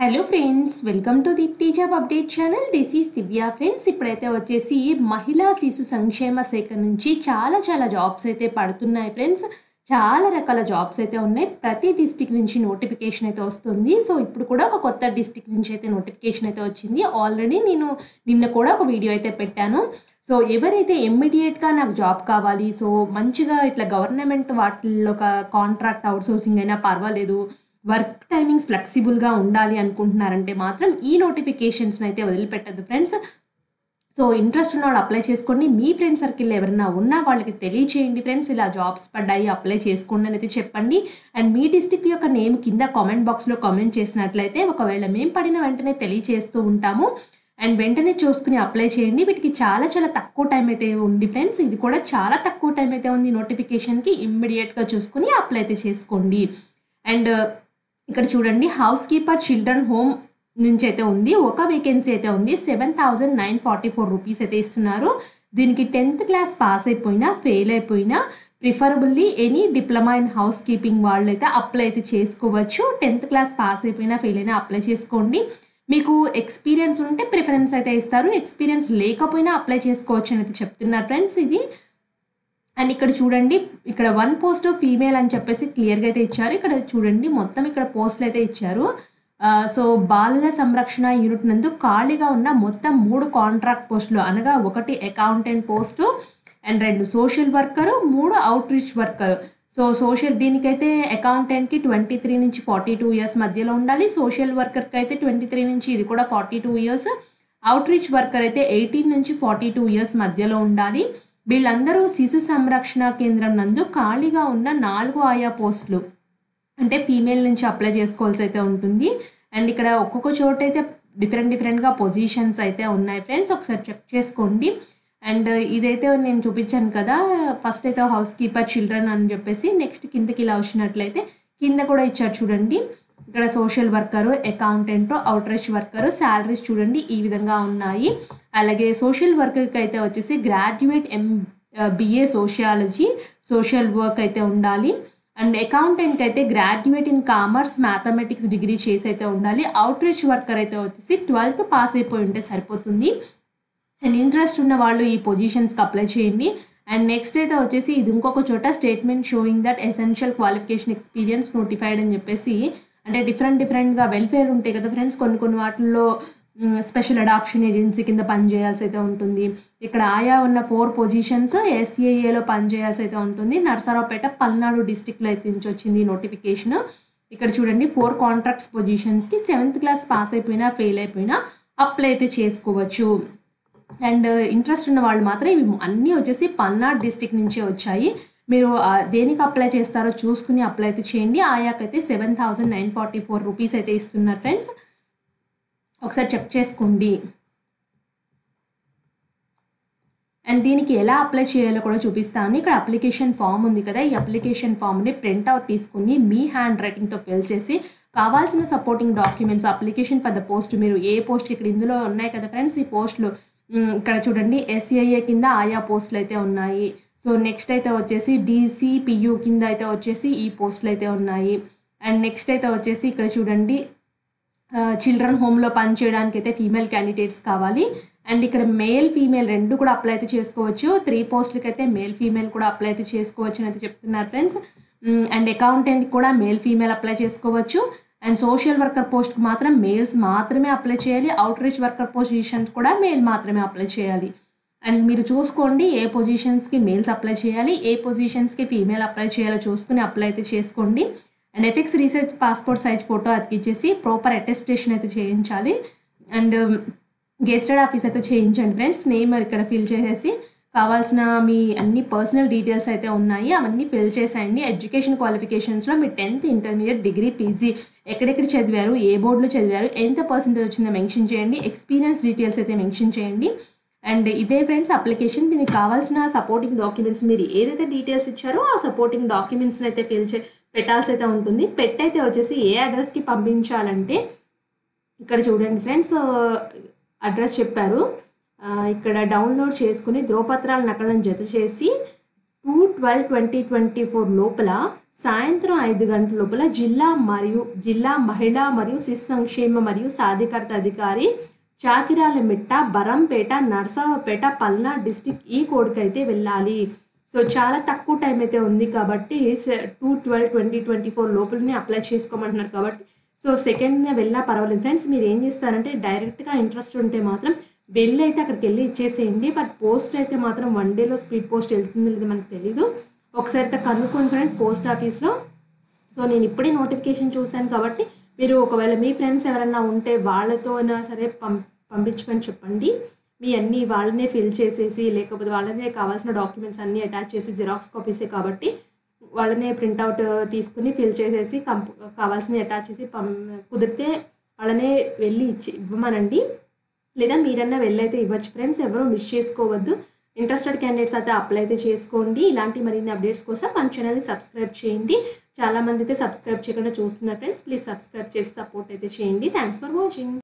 Hello friends, welcome to Deepthi job update channel. This is Divya friends. ఇప్పుడైతే వచ్చేసి మహిళా శిశు సంక్షేమ శాఖ నుంచి చాలా జాబ్స్ అయితే పడుతున్నాయి ఫ్రెండ్స్. చాలా రకాల జాబ్స్ అయితే ఉన్నాయి. ప్రతి డిస్టిక్ నుంచి నోటిఫికేషన్ అయితే వస్తుంది. సో ఇప్పుడు కూడా ఒక కొత్త డిస్టిక్ నుంచి అయితే నోటిఫికేషన్ అయితే వచ్చింది. ఆల్రెడీ నేను నిన్న కూడా ఒక వీడియో అయితే పెట్టాను. సో ఎవరైతే ఇమ్మీడియట్గా నాకు జాబ్ కావాలి, సో మంచిగా ఇట్లా గవర్నమెంట్ వాటిల్లో ఒక కాంట్రాక్ట్ అవుట్సోర్సింగ్ అయినా పర్వాలేదు, వర్క్ టైమింగ్స్ ఫ్లెక్సిబుల్గా ఉండాలి అనుకుంటున్నారంటే మాత్రం ఈ నోటిఫికేషన్స్ని అయితే వదిలిపెట్టద్దు ఫ్రెండ్స్. సో ఇంట్రెస్ట్ ఉన్న వాళ్ళు అప్లై చేసుకోండి. మీ ఫ్రెండ్ సర్కిల్లో ఎవరైనా ఉన్నా వాళ్ళకి తెలియచేయండి ఫ్రెండ్స్, ఇలా జాబ్స్ పడ్డాయి అప్లై చేసుకోండి అని అయితే చెప్పండి. అండ్ మీ డిస్టిక్ యొక్క నేమ్ కింద కామెంట్ బాక్స్లో కామెంట్ చేసినట్లయితే ఒకవేళ మేము పడిన వెంటనే తెలియచేస్తూ ఉంటాము. అండ్ వెంటనే చూసుకుని అప్లై చేయండి. వీటికి చాలా తక్కువ టైం అయితే ఉంది ఫ్రెండ్స్. ఇది కూడా చాలా తక్కువ టైం అయితే ఉంది నోటిఫికేషన్కి. ఇమ్మీడియట్గా చూసుకుని అప్లై అయితే చేసుకోండి. అండ్ ఇక్కడ చూడండి, హౌస్ కీపర్ చిల్డ్రన్ హోమ్ నుంచి అయితే ఉంది. ఒక వేకెన్సీ అయితే ఉంది. 7,944 రూపీస్ అయితే ఇస్తున్నారు. దీనికి 10th క్లాస్ పాస్ అయిపోయినా ఫెయిల్ అయిపోయినా preferably any diploma in house keeping వాళ్ళు అయితే అప్లై అయితే చేసుకోవచ్చు. 10th క్లాస్ పాస్ అయిపోయినా ఫెయిల్ అయినా అప్లై చేసుకోండి. మీకు ఎక్స్పీరియన్స్ ఉంటే ప్రిఫరెన్స్ అయితే ఇస్తారు. ఎక్స్పీరియన్స్ లేకపోయినా అప్లై చేసుకోవచ్చు అని అయితే చెప్తున్నారు ఫ్రెండ్స్. ఇది అండ్ ఇక్కడ చూడండి, ఇక్కడ 1 పోస్ట్ ఫీమేల్ అని చెప్పేసి క్లియర్గా అయితే ఇచ్చారు. ఇక్కడ చూడండి, మొత్తం ఇక్కడ పోస్టులు అయితే ఇచ్చారు. సో బాలల సంరక్షణ యూనిట్ నందు ఖాళీగా ఉన్న మొత్తం 3 కాంట్రాక్ట్ పోస్టులు, అనగా 1 accountant post and 2 social worker, 3 out reach worker. So దీనికైతే అకౌంటెంట్కి 23 నుంచి 42 ఇయర్స్ మధ్యలో ఉండాలి. సోషల్ వర్కర్కి అయితే 23 నుంచి, ఇది కూడా 42 ఇయర్స్. అవుట్ రీచ్ వర్కర్ అయితే 18 నుంచి 42 ఇయర్స్ మధ్యలో ఉండాలి. వీళ్ళందరూ శిశు సంరక్షణ కేంద్రం నందు ఖాళీగా ఉన్న 4 ఆయా పోస్టులు, అంటే ఫీమేల్ నుంచి అప్లై చేసుకోవాల్సి అయితే ఉంటుంది. అండ్ ఇక్కడ ఒక్కొక్క చోట అయితే డిఫరెంట్గా పొజిషన్స్ అయితే ఉన్నాయి ఫ్రెండ్స్, ఒకసారి చెక్ చేసుకోండి. అండ్ ఇదైతే నేను చూపించాను కదా, ఫస్ట్ అయితే హౌస్ కీపర్ చిల్డ్రన్ అని చెప్పేసి, నెక్స్ట్ కిందకి ఇలా వచ్చినట్లయితే కింద కూడా ఇచ్చారు చూడండి. ఇక్కడ social worker, accountant, out reach worker, salaries చూడండి ఈ విధంగా ఉన్నాయి. అలాగే సోషల్ వర్కర్కి అయితే వచ్చేసి graduate BA sociology social work అయితే ఉండాలి. అండ్ అకౌంటెంట్కి అయితే graduate in commerce mathematics degree చేసి అయితే ఉండాలి. అవుట్ రీచ్ వర్కర్ అయితే వచ్చేసి 12th పాస్ అయిపోయి ఉంటే సరిపోతుంది. అండ్ ఇంట్రెస్ట్ ఉన్న వాళ్ళు ఈ పొజిషన్స్కి అప్లై చేయండి. అండ్ నెక్స్ట్ అయితే వచ్చేసి ఇది ఇంకొక చోట statement showing that essential qualification experience notified అని చెప్పేసి, అంటే డిఫరెంట్గా వెల్ఫేర్ ఉంటాయి కదా ఫ్రెండ్స్, కొన్ని వాటిల్లో స్పెషల్ అడాప్షన్ ఏజెన్సీ కింద పనిచేయాల్సి అయితే ఉంటుంది. ఇక్కడ ఆయా ఉన్న 4 పొజిషన్స్ SAAలో పనిచేయాల్సి అయితే ఉంటుంది. నర్సరావుపేట, పల్నాడు డిస్టిక్లో అయితే నుంచి వచ్చింది నోటిఫికేషన్. ఇక్కడ చూడండి, 4 కాంట్రాక్ట్స్ పొజిషన్స్కి 7th క్లాస్ పాస్ అయిపోయినా ఫెయిల్ అయిపోయినా అప్లై అయితే చేసుకోవచ్చు. అండ్ ఇంట్రెస్ట్ ఉన్న వాళ్ళు మాత్రం ఇవి అన్నీ వచ్చేసి పల్నాడు డిస్టిక్ నుంచే వచ్చాయి. మీరు దేనికి అప్లై చేస్తారో చూసుకుని అప్లై అయితే చేయండి. ఆయాకైతే 7,944 రూపీస్ అయితే ఇస్తున్నారు ఫ్రెండ్స్, ఒకసారి చెక్ చేసుకోండి. అండ్ దీనికి ఎలా అప్లై చేయాలో కూడా చూపిస్తాను. ఇక్కడ అప్లికేషన్ ఫామ్ ఉంది కదా, ఈ అప్లికేషన్ ఫామ్ని ప్రింట్అవుట్ తీసుకుని మీ హ్యాండ్ రైటింగ్తో ఫిల్ చేసి కావాల్సిన supporting documents, application for the post, మీరు ఏ పోస్ట్ ఇక్కడ ఇందులో ఉన్నాయి కదా ఫ్రెండ్స్, ఈ పోస్టులు ఇక్కడ చూడండి SAA కింద ఆయా పోస్టులు అయితే ఉన్నాయి. సో నెక్స్ట్ అయితే వచ్చేసి DCPU కింద అయితే వచ్చేసి ఈ పోస్టులు అయితే ఉన్నాయి. అండ్ నెక్స్ట్ అయితే వచ్చేసి ఇక్కడ చూడండి, చిల్డ్రన్ హోమ్లో పనిచేయడానికి అయితే ఫీమేల్ క్యాండిడేట్స్ కావాలి. అండ్ ఇక్కడ మేల్ ఫీమేల్ 2 కూడా అప్లై అయితే చేసుకోవచ్చు. 3 పోస్టులకి అయితే మేల్ ఫీమేల్ కూడా అప్లై అయితే చేసుకోవచ్చు అని అయితే చెప్తున్నారు ఫ్రెండ్స్. అండ్ అకౌంటెంట్ కూడా మేల్ ఫీమేల్ అప్లై చేసుకోవచ్చు. అండ్ సోషల్ వర్కర్ పోస్ట్కి మాత్రం మేల్స్ మాత్రమే అప్లై చేయాలి. అవుట్ రీచ్ వర్కర్ పొజిషన్స్ కూడా మేల్ మాత్రమే అప్లై చేయాలి. అండ్ మీరు చూసుకోండి, ఏ పొజిషన్స్కి మేల్స్ అప్లై చేయాలి, ఏ పొజిషన్స్కి ఫీమేల్ అప్లై చేయాలో చూసుకుని అప్లై అయితే చేసుకోండి. And FX research passport size photo అతికిచ్చేసి ప్రాపర్ అటెస్టేషన్ అయితే చేయించాలి. అండ్ గెస్టెడ్ ఆఫీస్ అయితే చేయించండి ఫ్రెండ్స్. నేమ్ ఇక్కడ ఫిల్ చేసేసి కావాల్సిన మీ అన్ని పర్సనల్ డీటెయిల్స్ అయితే ఉన్నాయి, అవన్నీ ఫిల్ చేసేయండి. ఎడ్యుకేషన్ క్వాలిఫికేషన్స్లో మీ 10th, ఇంటర్మీడియట్, డిగ్రీ, PG ఎక్కడెక్కడ చదివారు, ఏ బోర్డులో చదివారు, ఎంత పర్సెంటేజ్ వచ్చిందో మెన్షన్ చేయండి. ఎక్స్పీరియన్స్ డీటెయిల్స్ అయితే మెన్షన్ చేయండి. అండ్ ఇదే ఫ్రెండ్స్ అప్లికేషన్. దీనికి కావాల్సిన సపోర్టింగ్ డాక్యుమెంట్స్, మీరు ఏదైతే డీటెయిల్స్ ఇచ్చారో ఆ సపోర్టింగ్ డాక్యుమెంట్స్ని అయితే పెట్టాల్సి అయితే ఉంటుంది. పెట్టయితే వచ్చేసి ఏ అడ్రస్కి పంపించాలంటే ఇక్కడ చూడండి ఫ్రెండ్స్, అడ్రస్ చెప్పారు. ఇక్కడ డౌన్లోడ్ చేసుకుని ధ్రువపత్రాల నకలను జత చేసి 2/12/2024 లోపల సాయంత్రం 5 గంటల లోపల జిల్లా మహిళా మరియు శిశు సంక్షేమ మరియు సాధికారత అధికారి చాకిరాలమిట్ట, బరంపేట, నర్సారావుపేట, పల్నాడు డిస్టిక్ ఈ కోడ్కి అయితే వెళ్ళాలి. సో చాలా తక్కువ టైం అయితే ఉంది కాబట్టి 2/12/2024 లోపలనే అప్లై చేసుకోమంటున్నారు కాబట్టి సో సెకండ్నే వెళ్ళినా పర్వాలేదు ఫ్రెండ్స్. మీరు ఏం చేస్తారంటే డైరెక్ట్గా ఇంట్రెస్ట్ ఉంటే మాత్రం వెళ్ళి అయితే అక్కడికి వెళ్ళి ఇచ్చేసేయండి. బట్ పోస్ట్ అయితే మాత్రం 1 డేలో స్పీడ్ పోస్ట్ వెళ్తుందో లేదో మనకు తెలీదు. ఒకసారి అయితే కనుక్కోండి ఫ్రెండ్స్ పోస్ట్ ఆఫీస్లో. సో నేను ఇప్పుడే నోటిఫికేషన్ చూశాను కాబట్టి మీరు ఒకవేళ మీ ఫ్రెండ్స్ ఎవరైనా ఉంటే వాళ్ళతో అయినా సరే పంపించమని చెప్పండి. మీ అన్నీ వాళ్ళనే ఫిల్ చేసేసి లేకపోతే వాళ్ళనే కావాల్సిన డాక్యుమెంట్స్ అన్నీ అటాచ్ చేసి జిరాక్స్ కాపీసే కాబట్టి వాళ్ళనే ప్రింట్అవుట్ తీసుకుని ఫిల్ చేసేసి కావాల్సినవి అటాచ్ చేసి కుదిరితే వాళ్ళనే వెళ్ళి ఇవ్వమనండి. లేదా మీరన్నా వెళ్ళైతే ఇవ్వచ్చు ఫ్రెండ్స్. ఎవరూ మిస్ చేసుకోవద్దు. ఇంట్రెస్టెడ్ క్యాండిడేట్స్ అయితే అప్లై అయితే చేసుకోండి. ఇలాంటి మరిన్ని అప్డేట్స్ కోసం మన ఛానల్ని సబ్స్క్రైబ్ చేయండి. చాలామంది అయితే సబ్స్క్రైబ్ చేయకుండా చూస్తున్నారు ఫ్రెండ్స్. ప్లీజ్ సబ్స్క్రైబ్ చేసి సపోర్ట్ అయితే చేయండి. Thanks for watching.